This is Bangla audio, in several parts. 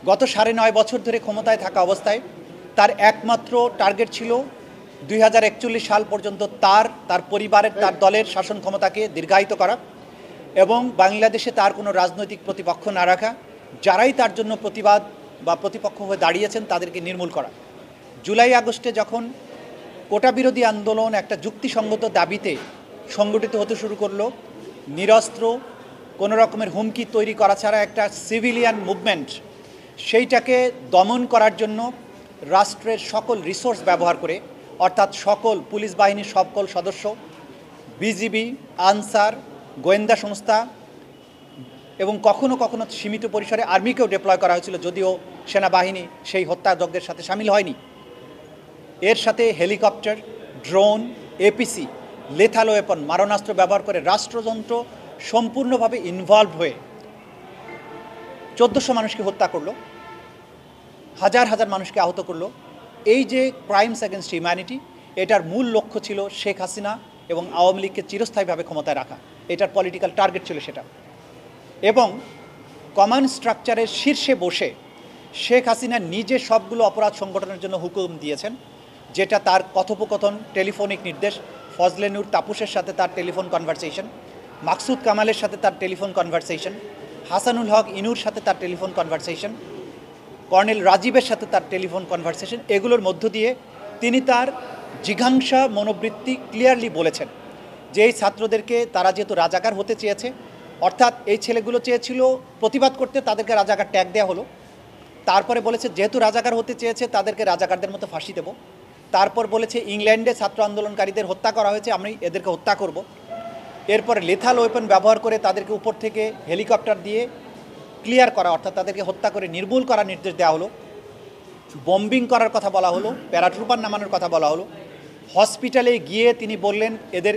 গত ৯.৫ বছর ধরে ক্ষমতায় থাকা অবস্থায় তার একমাত্র টার্গেট ছিল ২০৪১ সাল পর্যন্ত তার পরিবারের, তার দলের শাসন ক্ষমতাকে দীর্ঘায়িত করা এবং বাংলাদেশে তার কোনো রাজনৈতিক প্রতিপক্ষ না রাখা, যারাই তার জন্য প্রতিবাদ বা প্রতিপক্ষ হয়ে দাঁড়িয়েছেন তাদেরকে নির্মূল করা। জুলাই আগস্টে যখন কোটা বিরোধী আন্দোলন একটা যুক্তিসঙ্গত দাবিতে সংগঠিত হতে শুরু করলো, নিরস্ত্র কোনো রকমের হুমকি তৈরি করা ছাড়া একটা সিভিলিয়ান মুভমেন্ট, সেইটাকে দমন করার জন্য রাষ্ট্রের সকল রিসোর্স ব্যবহার করে, অর্থাৎ সকল পুলিশ বাহিনীর সকল সদস্য, বিজিবি, আনসার, গোয়েন্দা সংস্থা এবং কখনো কখনো সীমিত পরিসরে আর্মিকেও ডিপ্লয় করা হয়েছিল, যদিও সেনাবাহিনী সেই হত্যাযজ্ঞের সাথে সামিল হয়নি। এর সাথে helicopter, drone, APC, lethal weapon, মারণাস্ত্র ব্যবহার করে রাষ্ট্রযন্ত্র সম্পূর্ণভাবে ইনভলভ হয়ে ১৪০০ মানুষকে হত্যা করলো, হাজার হাজার মানুষকে আহত করলো। এই যে ক্রাইমস এগেনস্ট হিউম্যানিটি, এটার মূল লক্ষ্য ছিল শেখ হাসিনা এবং আওয়ামী লীগকে চিরস্থায়ীভাবে ক্ষমতায় রাখা। এটার পলিটিক্যাল টার্গেট ছিল সেটা। এবং কমান্ড স্ট্রাকচারের শীর্ষে বসে শেখ হাসিনা নিজে সবগুলো অপরাধ সংগঠনের জন্য হুকুম দিয়েছেন, যেটা তার কথোপকথন, টেলিফোনিক নির্দেশ, ফজলে নূর তাপসের সাথে তার টেলিফোন কনভারসেশন, মাকসুদ কামালের সাথে তার টেলিফোন কনভারসেশন, হাসানুল হক ইনুর সাথে তার টেলিফোন কনভারসেশন, কর্নেল রাজীবের সাথে তার টেলিফোন কনভারসেশন, এগুলোর মধ্য দিয়ে তিনি তার জিঘাংসা মনোবৃত্তি ক্লিয়ারলি বলেছেন যে এই ছাত্রদেরকে তারা যেহেতু রাজাকার হতে চেয়েছে, অর্থাৎ এই ছেলেগুলো চেয়েছিল প্রতিবাদ করতে, তাদেরকে রাজাকার ট্যাগ দেওয়া হলো। তারপরে বলেছে যেহেতু রাজাকার হতে চেয়েছে তাদেরকে রাজাকারদের মতো ফাঁসি দেব। তারপর বলেছে ইংল্যান্ডে ছাত্র আন্দোলনকারীদের হত্যা করা হয়েছে, আমি এদেরকে হত্যা করব। এরপরে লেথাল ওয়েপন ব্যবহার করে তাদেরকে উপর থেকে হেলিকপ্টার দিয়ে ক্লিয়ার করা, অর্থাৎ তাদেরকে হত্যা করে নির্মূল করার নির্দেশ দেওয়া হলো। বম্বিং করার কথা বলা হলো, প্যারাট্রুপার নামানোর কথা বলা হলো। হসপিটালে গিয়ে তিনি বললেন এদের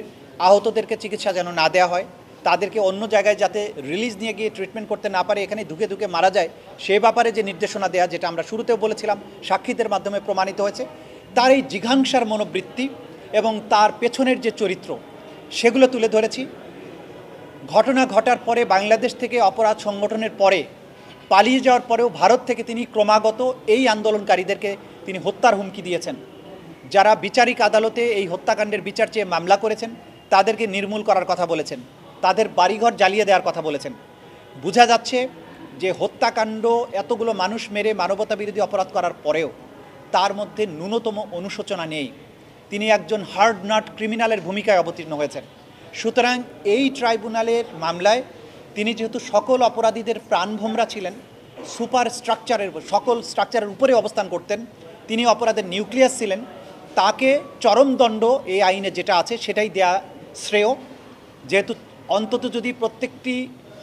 আহতদেরকে চিকিৎসা যেন না দেওয়া হয়, তাদেরকে অন্য জায়গায় যাতে রিলিজ নিয়ে গিয়ে ট্রিটমেন্ট করতে না পারে, এখানে ধুকে ধুকে মারা যায়, সে ব্যাপারে যে নির্দেশনা দেওয়া, যেটা আমরা শুরুতেও বলেছিলাম, সাক্ষীদের মাধ্যমে প্রমাণিত হয়েছে। তার এই জিঘাংসার মনোবৃত্তি এবং তার পেছনের যে চরিত্র, সেগুলো তুলে ধরেছি। ঘটনা ঘটার পরে বাংলাদেশ থেকে অপরাধ সংগঠনের পরে পালিয়ে যাওয়ার পরেও ভারত থেকে তিনি ক্রমাগত এই আন্দোলনকারীদেরকে তিনি হত্যার হুমকি দিয়েছেন। যারা বিচারিক আদালতে এই হত্যাকাণ্ডের বিচার চেয়ে মামলা করেছেন তাদেরকে নির্মূল করার কথা বলেছেন, তাদের বাড়িঘর জ্বালিয়ে দেওয়ার কথা বলেছেন। বোঝা যাচ্ছে যে হত্যাকাণ্ড, এতগুলো মানুষ মেরে মানবতা বিরোধী অপরাধ করার পরেও তার মধ্যে ন্যূনতম অনুশোচনা নেই। তিনি একজন হার্ড নাট ক্রিমিনালের ভূমিকায় অবতীর্ণ হয়েছেন। সুতরাং এই ট্রাইব্যুনালের মামলায় তিনি যেহেতু সকল অপরাধীদের প্রাণভোমরা ছিলেন, সুপার স্ট্রাকচারের, সকল স্ট্রাকচারের উপরে অবস্থান করতেন, তিনি অপরাধের নিউক্লিয়াস ছিলেন, তাকে চরমদণ্ড এই আইনে যেটা আছে সেটাই দেয়া শ্রেয়। যেহেতু অন্তত যদি প্রত্যেকটি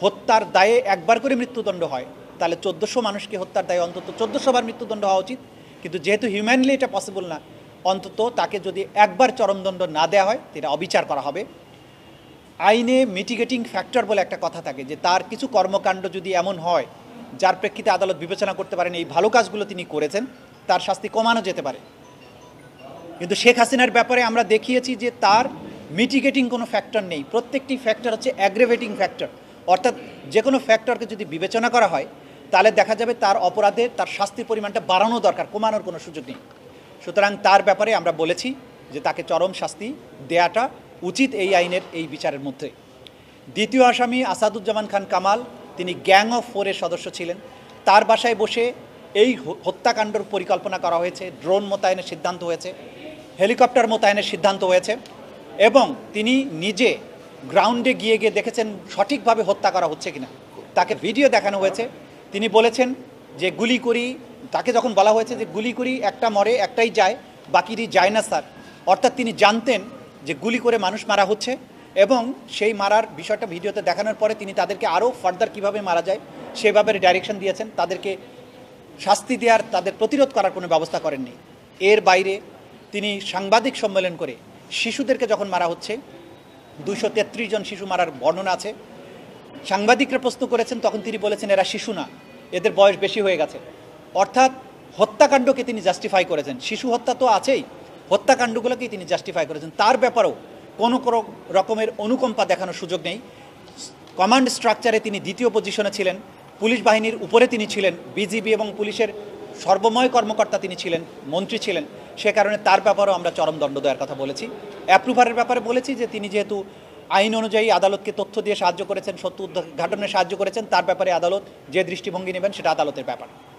হত্যার দায়ে একবার করে মৃত্যুদণ্ড হয়, তাহলে ১৪০০ মানুষকে হত্যার দায়ে অন্তত ১৪০০ বার মৃত্যুদণ্ড হওয়া উচিত। কিন্তু যেহেতু হিউম্যানলি এটা পসিবল না, অন্তত তাকে যদি একবার চরমদণ্ড না দেওয়া হয়, এটা অবিচার করা হবে। আইনে মিটিগেটিং ফ্যাক্টর বলে একটা কথা থাকে, যে তার কিছু কর্মকাণ্ড যদি এমন হয় যার প্রেক্ষিতে আদালত বিবেচনা করতে পারেন এই ভালো কাজগুলো তিনি করেছেন, তার শাস্তি কমানো যেতে পারে। কিন্তু শেখ হাসিনার ব্যাপারে আমরা দেখিয়েছি যে তার মিটিগেটিং কোনো ফ্যাক্টর নেই, প্রত্যেকটি ফ্যাক্টর হচ্ছে অ্যাগ্রেভেটিং ফ্যাক্টর। অর্থাৎ যে কোনো ফ্যাক্টরকে যদি বিবেচনা করা হয় তাহলে দেখা যাবে তার অপরাধের, তার শাস্তির পরিমাণটা বাড়ানো দরকার, কমানোর কোনো সুযোগ নেই। সুতরাং তার ব্যাপারে আমরা বলেছি যে তাকে চরম শাস্তি দেয়াটা উচিত এই আইনের এই বিচারের মধ্যে। দ্বিতীয় আসামি আসাদুজ্জামান খান কামাল, তিনি গ্যাং অফ 4-এর সদস্য ছিলেন। তার বাসায় বসে এই হত্যাকাণ্ডের পরিকল্পনা করা হয়েছে, ড্রোন মোতায়েনের সিদ্ধান্ত হয়েছে, হেলিকপ্টার মোতায়েনের সিদ্ধান্ত হয়েছে এবং তিনি নিজে গ্রাউন্ডে গিয়ে গিয়ে দেখেছেন সঠিকভাবে হত্যা করা হচ্ছে কিনা। তাকে ভিডিও দেখানো হয়েছে, তিনি বলেছেন যে গুলি করি, তাকে যখন বলা হয়েছে যে গুলি করি একটা মরে একটাই যায়, বাকিরই যায় না স্যার, অর্থাৎ তিনি জানতেন যে গুলি করে মানুষ মারা হচ্ছে এবং সেই মারার বিষয়টা ভিডিওতে দেখানোর পরে তিনি তাদেরকে আরও ফার্দার কীভাবে মারা যায় সেভাবে ডাইরেকশন দিয়েছেন, তাদেরকে শাস্তি দেওয়ার, তাদের প্রতিরোধ করার কোনো ব্যবস্থা করেননি। এর বাইরে তিনি সাংবাদিক সম্মেলন করে শিশুদেরকে যখন মারা হচ্ছে, 233 জন শিশু মারার বর্ণনা আছে, সাংবাদিকরা প্রশ্ন করেছেন, তখন তিনি বলেছেন এরা শিশু না, এদের বয়স বেশি হয়ে গেছে। অর্থাৎ হত্যাকাণ্ডকে তিনি জাস্টিফাই করেছেন, শিশু হত্যা তো আছেই, হত্যাকাণ্ডগুলোকেই তিনি জাস্টিফাই করেছেন। তার ব্যাপারেও কোনো রকমের অনুকম্পা দেখানোর সুযোগ নেই। কমান্ড স্ট্রাকচারে তিনি দ্বিতীয় পজিশনে ছিলেন, পুলিশ বাহিনীর উপরে তিনি ছিলেন, বিজিবি এবং পুলিশের সর্বময় কর্মকর্তা তিনি ছিলেন, মন্ত্রী ছিলেন, সে কারণে তার ব্যাপারেও আমরা চরম দণ্ড দেওয়ার কথা বলেছি। অ্যাপ্রুভারের ব্যাপারে বলেছি যে তিনি যেহেতু আইন অনুযায়ী আদালতকে তথ্য দিয়ে সাহায্য করেছেন, সত্য উদ্ঘাটনে সাহায্য করেছেন, তার ব্যাপারে আদালত যে দৃষ্টিভঙ্গি নেবেন সেটা আদালতের ব্যাপার।